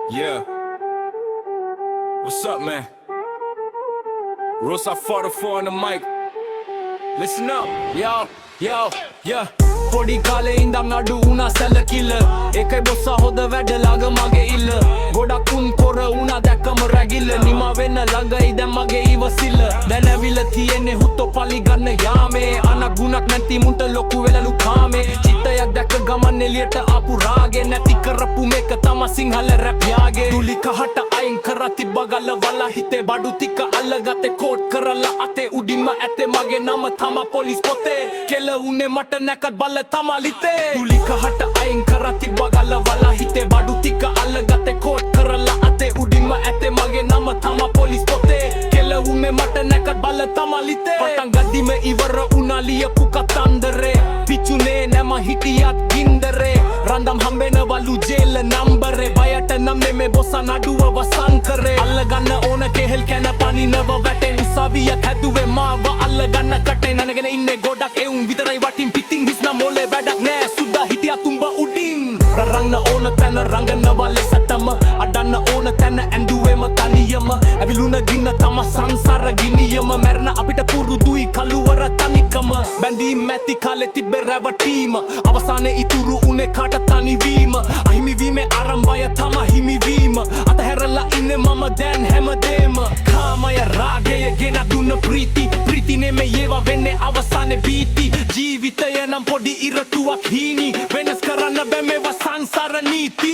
Yeah. What's up, man? Rosa 44 on the mic. Listen up, yo, yeah. පොඩි කාලේ ඉඳන් අඩු වුණා සැලකිල්ල ඒකයි බොස්සා හොද වැඩ ළඟ මගේ ඉල්ල ගොඩක් උන් කොර වුණා දැක්කම රැගිල්ල නිම වෙන්න ළඟයි දැන් මගේ ඉවසිල්ල දැන් ඇවිල්ලා තියෙන්නේ හුත්තෝ පලි ගන්න යාමේ අනක් ගුණක් නැති මුන්ට ලොකු වෙලලු කාමේ චිත්තයක් දැක්ක ගමන් එළියට ආපු රාගේ නැති කරපු මේක තම සිංහල රැප් යාගේ තුලි කහට අයින් කරා තිබ්බ ගල වලා හිතේ බඩු ටික අල්ලගත්තේ කෝට් කරලා අතේ උඩින්ම ඇතේ මගේ නම තම පොලිස් පොතේ කෙල උන්නේ මට නැකත් බල තමලිතේ තුලි කහට අයින් කරා තිබ්බ ගල වලා හිතේ බඩු ටික අල්ලගත්තේ කෝට් කරලා අතේ උඩින්ම ඇතේ මගේ නම තම පොලිස් පොතේ කෙල උන්නේ මට නැකත් බල තමලිතේ පටන් ගද්දිම ඉවර උනා ලියපු කතන්දරේ පිචුනේ නැම හිටියත් ගින්දරේ රන්දම් හම්බෙනවලු ජේල නම්බරේ බයට නම් නෙමේ බොස්සා නඩුව වසන් කරේ අල්ලගන්න ඕන කෙහෙල් කැන පනිනව වැටෙන් උසාවියක් හැදුවේ මාව අල්ලගන්න කටේ නනගෙන ඉන්නේ ගොඩක් එවුන් විතරයි වටින් පිටින් හිස්නා මොලේ වැඩක් නෑ සුද්දා හිටියා තුඹ උඩින් රරන්න ඕන තැන රංගනවා ලෙසටම අඩන්න ඕන තැන ඇඳුවේම තනියම ඇවිලුන ගින්න තම සංසාර ගිනියම මැරෙන අපිට පුරුදුයි කළුවර තනිකම බැඳීම් ඇති කාලේ තිබ්බේ රැවටීම අවසානයේ ඉතුරු උනේ කාට තනිවීම අහිමිවීමේ ආරම්භය තම හිමිවීම අතහැරලා ඉන්නේ මම දැන් හැමදේම කාමය රාගය ගෙන දුන්න ප්‍රීති නෙමෙයි ඒවා වෙන්නේ අවසානයේ බීති ජීවිතය නම් පොඩි ඉරටුවක් හීනි වෙනස් කරන්න බෑ මේවා සංසාර නීති